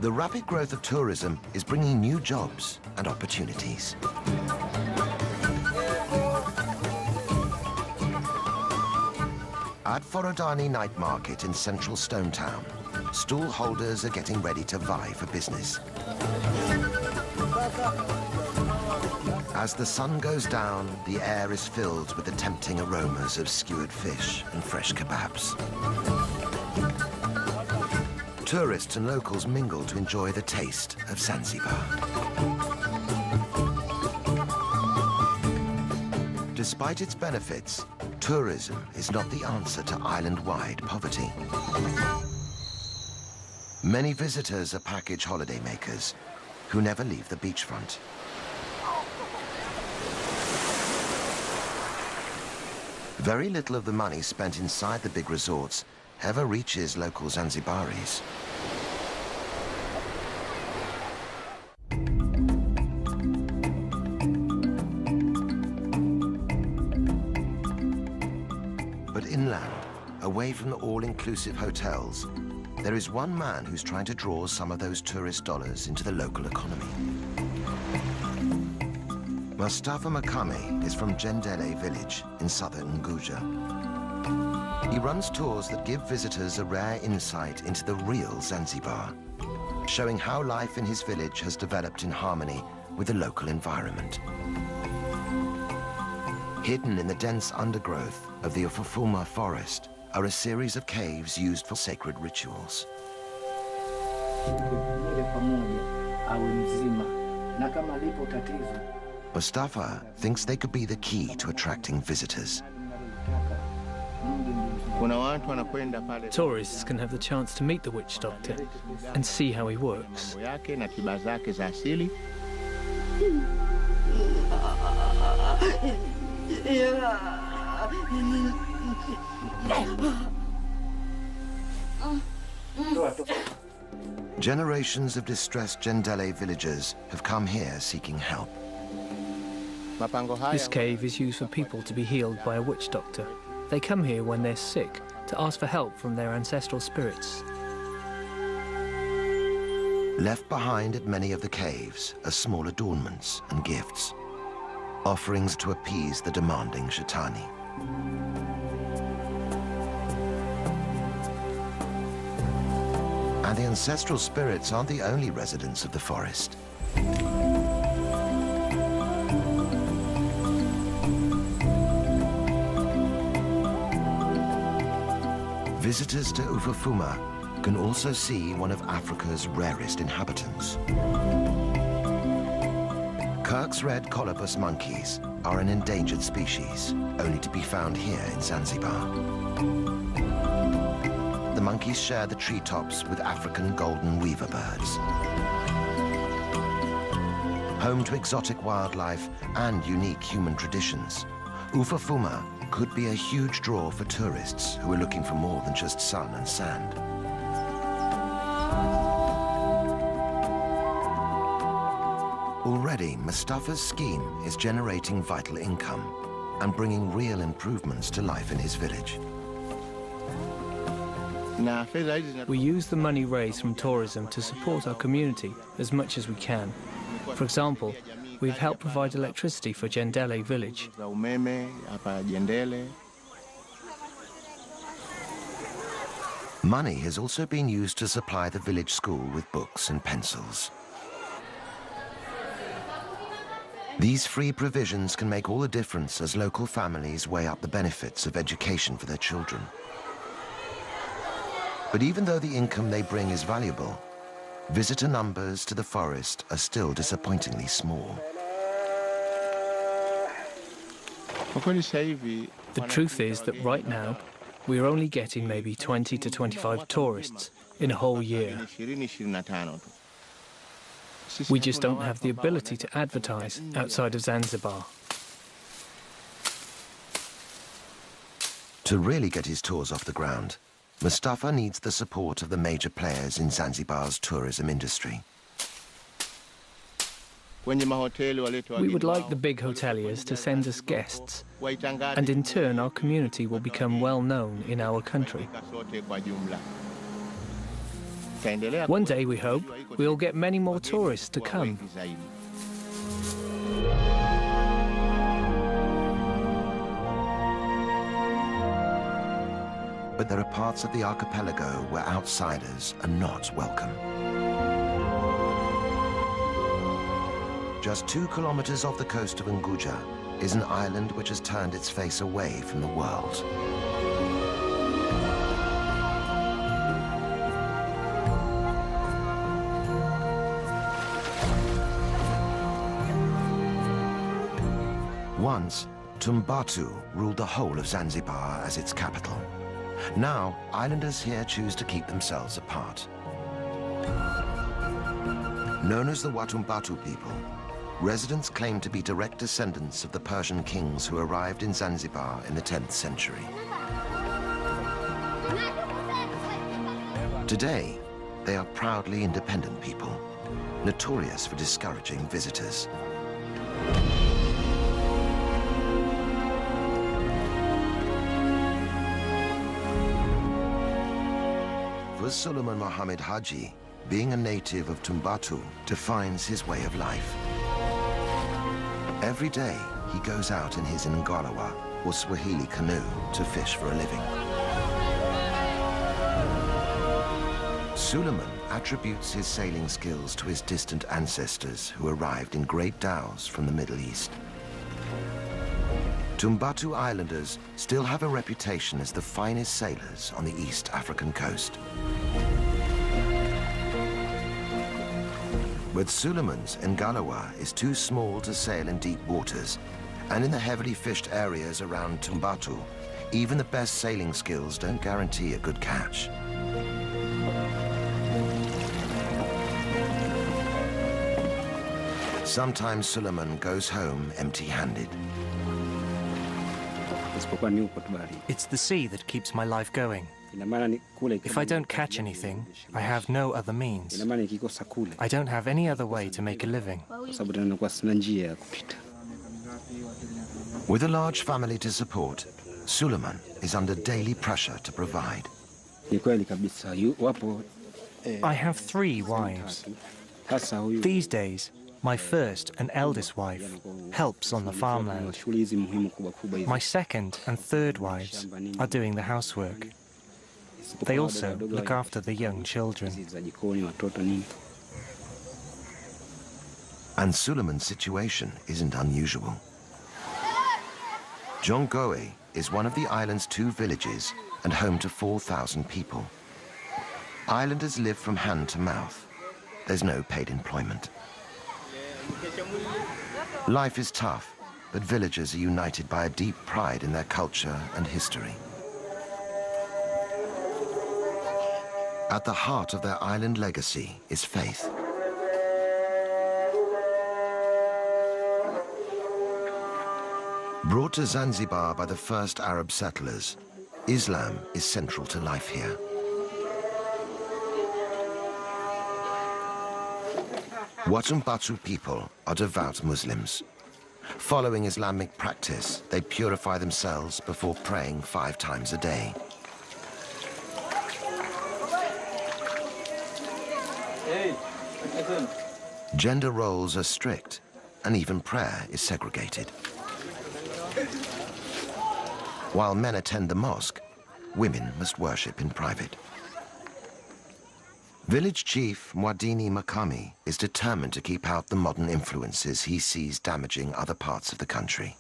The rapid growth of tourism is bringing new jobs and opportunities. At Forodani Night Market in central Stone Town, stall holders are getting ready to vie for business. As the sun goes down, the air is filled with the tempting aromas of skewered fish and fresh kebabs. Tourists and locals mingle to enjoy the taste of Zanzibar. Despite its benefits, tourism is not the answer to island-wide poverty. Many visitors are package holidaymakers who never leave the beachfront. Very little of the money spent inside the big resorts ever reaches local Zanzibaris. But inland, away from the all-inclusive hotels, there is one man who's trying to draw some of those tourist dollars into the local economy. Mustafa Makame is from Jendele village in southern Unguja. He runs tours that give visitors a rare insight into the real Zanzibar, showing how life in his village has developed in harmony with the local environment. Hidden in the dense undergrowth of the Ufufuma forest are a series of caves used for sacred rituals. Mustafa thinks they could be the key to attracting visitors. Tourists can have the chance to meet the witch doctor and see how he works. Generations of distressed Jendele villagers have come here seeking help. This cave is used for people to be healed by a witch doctor. They come here when they're sick to ask for help from their ancestral spirits. Left behind at many of the caves are small adornments and gifts, offerings to appease the demanding Shaitani. And the ancestral spirits aren't the only residents of the forest. Visitors to Ufufuma can also see one of Africa's rarest inhabitants. Kirk's red colobus monkeys are an endangered species, only to be found here in Zanzibar. The monkeys share the treetops with African golden weaver birds. Home to exotic wildlife and unique human traditions, Ufufuma could be a huge draw for tourists who are looking for more than just sun and sand. Already, Mustafa's scheme is generating vital income and bringing real improvements to life in his village. We use the money raised from tourism to support our community as much as we can. For example, we've helped provide electricity for Jendele village. Money has also been used to supply the village school with books and pencils. These free provisions can make all the difference as local families weigh up the benefits of education for their children. But even though the income they bring is valuable, visitor numbers to the forest are still disappointingly small. The truth is that right now, we're only getting maybe 20 to 25 tourists in a whole year. We just don't have the ability to advertise outside of Zanzibar. To really get his tours off the ground, Mustafa needs the support of the major players in Zanzibar's tourism industry. We would like the big hoteliers to send us guests, and in turn our community will become well known in our country. One day, we hope, we'll get many more tourists to come. But there are parts of the archipelago where outsiders are not welcome. Just 2 kilometers off the coast of Nguja is an island which has turned its face away from the world. Once, Tumbatu ruled the whole of Zanzibar as its capital. Now, islanders here choose to keep themselves apart. Known as the Watumbatu people, residents claim to be direct descendants of the Persian kings who arrived in Zanzibar in the 10th century. Today, they are proudly independent people, notorious for discouraging visitors. For Suleiman Mohammed Haji, being a native of Tumbatu defines his way of life. Every day, he goes out in his Ngalawa, or Swahili canoe, to fish for a living. Suleiman attributes his sailing skills to his distant ancestors who arrived in great dhows from the Middle East. Tumbatu Islanders still have a reputation as the finest sailors on the East African coast. But Suleiman's Ngalawa is too small to sail in deep waters, and in the heavily fished areas around Tumbatu, even the best sailing skills don't guarantee a good catch. Sometimes Suleiman goes home empty-handed. It's the sea that keeps my life going. If I don't catch anything, I have no other means. I don't have any other way to make a living. With a large family to support, Suleiman is under daily pressure to provide. I have 3 wives. These days, my first and eldest wife helps on the farmland. My second and third wives are doing the housework. They also look after the young children. And Suleiman's situation isn't unusual. Jongoe is one of the island's 2 villages and home to 4,000 people. Islanders live from hand to mouth. There's no paid employment. Life is tough, but villagers are united by a deep pride in their culture and history. At the heart of their island legacy is faith. Brought to Zanzibar by the first Arab settlers, Islam is central to life here. Watumbatu people are devout Muslims. Following Islamic practice, they purify themselves before praying 5 times a day. Gender roles are strict, and even prayer is segregated. While men attend the mosque, women must worship in private. Village chief Mwadini Makami is determined to keep out the modern influences he sees damaging other parts of the country.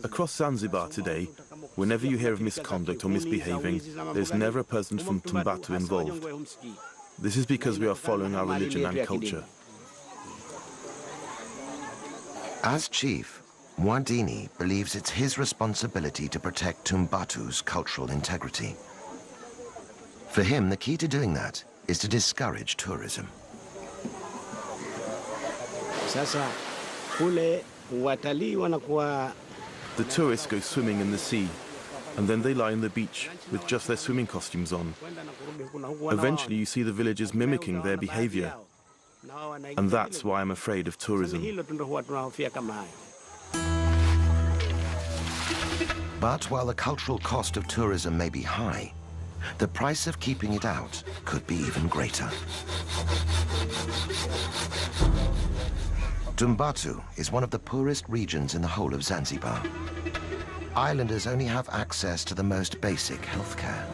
Across Zanzibar today, whenever you hear of misconduct or misbehaving, there's never a person from Tumbatu involved. This is because we are following our religion and culture. As chief, Mwadini believes it's his responsibility to protect Tumbatu's cultural integrity. For him, the key to doing that is to discourage tourism. The tourists go swimming in the sea, and then they lie on the beach with just their swimming costumes on. Eventually, you see the villagers mimicking their behavior, and that's why I'm afraid of tourism. But while the cultural cost of tourism may be high, the price of keeping it out could be even greater. Tumbatu is one of the poorest regions in the whole of Zanzibar. Islanders only have access to the most basic healthcare.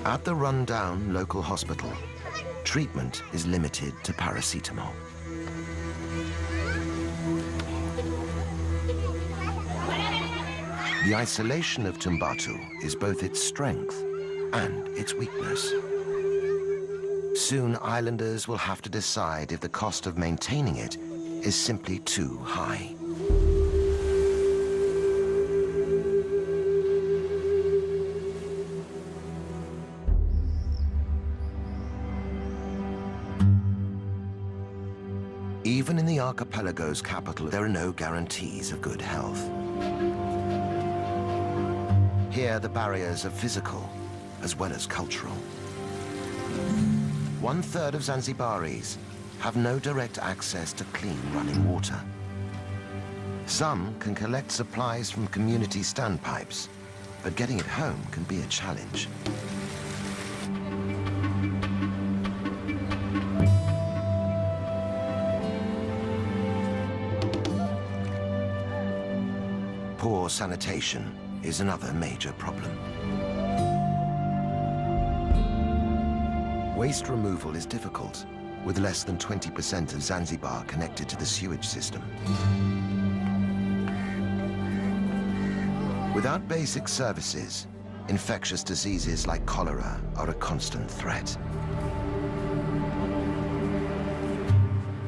At the run-down local hospital, treatment is limited to paracetamol. The isolation of Tumbatu is both its strength and its weakness. Soon, islanders will have to decide if the cost of maintaining it is simply too high. Even in the archipelago's capital, there are no guarantees of good health. Here, the barriers are physical as well as cultural. 1/3 of Zanzibaris have no direct access to clean running water. Some can collect supplies from community standpipes, but getting it home can be a challenge. Poor sanitation is another major problem. Waste removal is difficult, with less than 20% of Zanzibar connected to the sewage system. Without basic services, infectious diseases like cholera are a constant threat.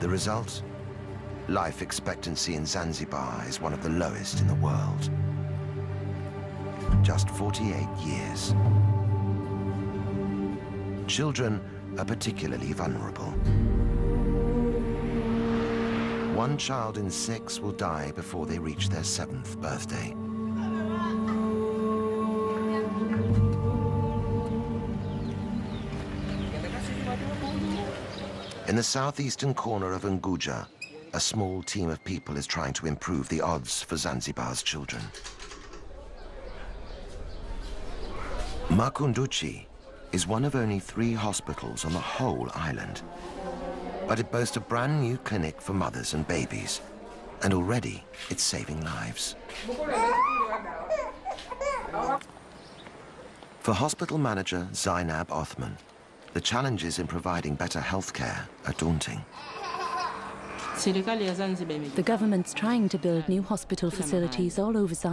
The result? Life expectancy in Zanzibar is one of the lowest in the world. Just 48 years. Children are particularly vulnerable. 1 child in 6 will die before they reach their 7th birthday. In the southeastern corner of Unguja, a small team of people is trying to improve the odds for Zanzibar's children. Makunduchi is one of only 3 hospitals on the whole island. But it boasts a brand new clinic for mothers and babies, and already it's saving lives. For hospital manager Zainab Othman, the challenges in providing better health care are daunting. The government's trying to build new hospital facilities all over Zanzibar.